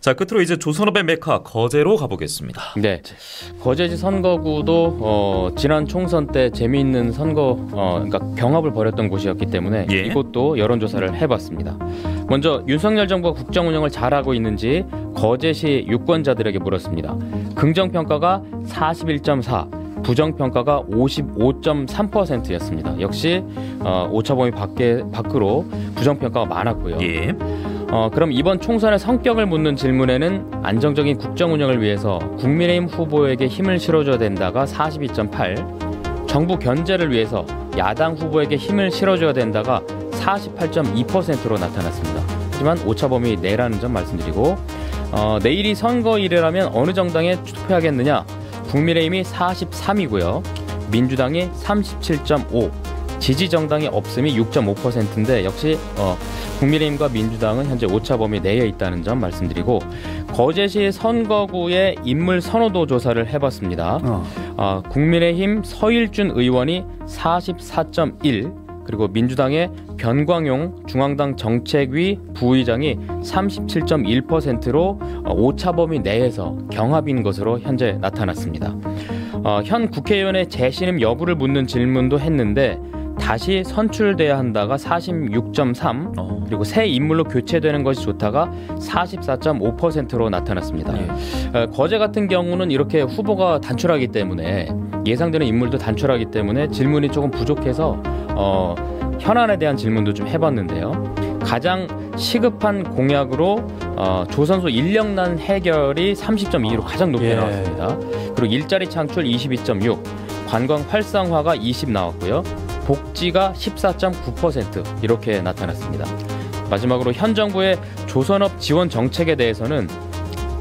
자, 끝으로 이제 조선업의 메카 거제로 가보겠습니다. 네, 거제시 선거구도 지난 총선 때 재미있는 선거 그러니까 경합을 벌였던 곳이었기 때문에 예. 이곳도 여론조사를 해봤습니다. 먼저 윤석열 정부가 국정 운영을 잘하고 있는지 거제시 유권자들에게 물었습니다. 긍정평가가 41.4, 부정평가가 55.3%였습니다. 역시 오차범위 밖으로 부정평가가 많았고요. 예. 그럼 이번 총선의 성격을 묻는 질문에는 안정적인 국정 운영을 위해서 국민의힘 후보에게 힘을 실어줘야 된다가 42.8, 정부 견제를 위해서 야당 후보에게 힘을 실어줘야 된다가 48.2%로 나타났습니다. 하지만 오차범위 내라는 점 말씀드리고 내일이 선거일이라면 어느 정당에 투표하겠느냐? 국민의힘이 43이고요. 민주당이 37.5, 지지정당이 없음이 6.5%인데 역시 국민의힘과 민주당은 현재 오차범위 내에 있다는 점 말씀드리고 거제시 선거구의 인물 선호도 조사를 해봤습니다. 국민의힘 서일준 의원이 44.1, 그리고 민주당의 변광용 중앙당 정책위 부의장이 37.1%로 오차범위 내에서 경합인 것으로 현재 나타났습니다. 현 국회의원의 재신임 여부를 묻는 질문도 했는데 다시 선출돼야 한다가 46.3, 그리고 새 인물로 교체되는 것이 좋다가 44.5%로 나타났습니다. 거제 같은 경우는 이렇게 후보가 단출하기 때문에 예상되는 인물도 단출하기 때문에 질문이 조금 부족해서 현안에 대한 질문도 좀 해봤는데요. 가장 시급한 공약으로 조선소 인력난 해결이 30.2로 가장 높게 나왔습니다. 그리고 일자리 창출 22.6, 관광 활성화가 20 나왔고요. 복지가 14.9% 이렇게 나타났습니다. 마지막으로 현 정부의 조선업 지원 정책에 대해서는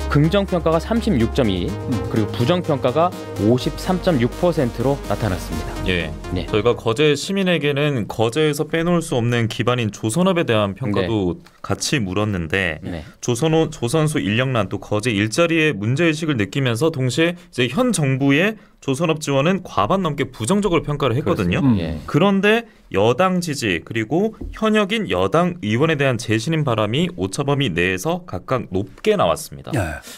긍정평가가 36.2, 그리고 부정평가가 53.6%로 나타났습니다. 예. 네. 저희가 거제 시민에게는 거제에서 빼놓을 수 없는 기반인 조선업에 대한 평가도 같이 물었는데 조선소 인력난 또 거제 일자리의 문제의식을 느끼면서 동시에 이제 현 정부의 조선업 지원은 과반 넘게 부정적으로 평가를 했거든요. 그런데 여당 지지 그리고 현역인 여당 의원에 대한 재신임 바람이 오차범위 내에서 각각 높게 나왔습니다.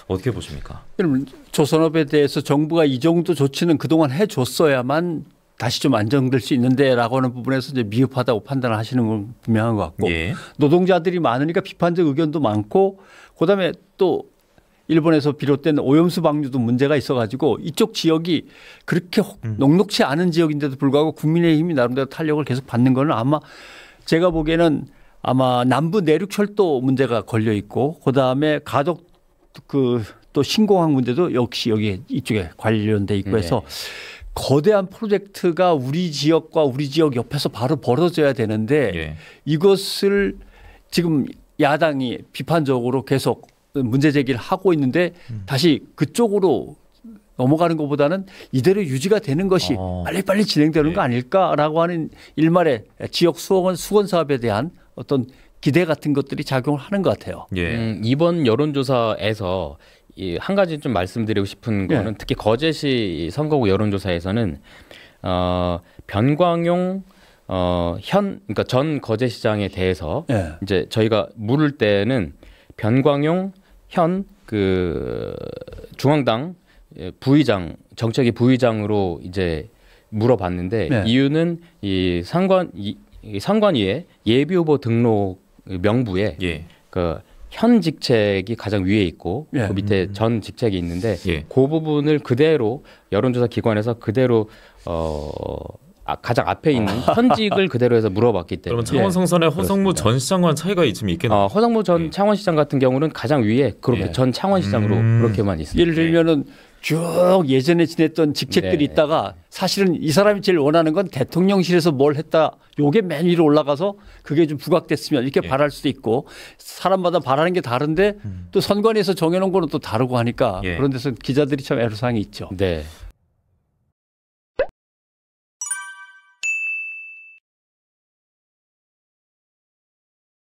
어떻게 보십니까? 그럼 조선업에 대해서 정부가 이 정도 조치는 그동안 해줬어야만 다시 좀 안정될 수 있는데라고 하는 부분에서 이제 미흡하다고 판단을 하시는 건 분명한 것 같고 노동자들이 많으니까 비판적 의견도 많고 그다음에 또 일본에서 비롯된 오염수 방류도 문제가 있어가지고 이쪽 지역이 그렇게 녹록치 않은 지역인데도 불구하고 국민의힘이 나름대로 탄력을 계속 받는 거는 아마 제가 보기에는 아마 남부 내륙 철도 문제가 걸려 있고 그다음에 가덕 또 신공항 문제도 역시 여기 이쪽에 관련돼 있고 해서 거대한 프로젝트가 우리 지역과 우리 지역 옆에서 바로 벌어져야 되는데 이것을 지금 야당이 비판적으로 계속 문제 제기를 하고 있는데 다시 그쪽으로 넘어가는 것보다는 이대로 유지가 되는 것이 빨리빨리 진행되는 거 아닐까라고 하는 일말의 지역 수건 사업에 대한 어떤 기대 같은 것들이 작용을 하는 것 같아요. 이번 여론조사에서 한 가지 좀 말씀드리고 싶은 거는 특히 거제시 선거구 여론조사에서는 변광용 그러니까 전 거제시장에 대해서 이제 저희가 물을 때는 변광용 현 중앙당 부의장 정책위 부의장으로 이제 물어봤는데 이유는 이 선관위의 예비 후보 등록 명부에 현 직책이 가장 위에 있고 그 밑에 전 직책이 있는데 그 부분을 그대로 여론조사 기관에서 그대로 가장 앞에 있는 현직을 그대로 해서 물어봤기 때문에 그러면 창원 성산의 허성무 전 시장과는 차이가 좀 있겠네요. 허성무 전 창원시장 같은 경우는 가장 위에 그렇게 전 창원시장으로 그렇게만 있습니다. 예를 들면은 쭉 예전에 지냈던 직책들이 있다가 사실은 이 사람이 제일 원하는 건 대통령실에서 뭘 했다 요게 맨 위로 올라가서 그게 좀 부각됐으면 이렇게 바랄 수도 있고 사람마다 바라는 게 다른데 또 선관위에서 정해놓은 거는 또 다르고 하니까 그런 데서 기자들이 참 애로사항이 있죠. 네.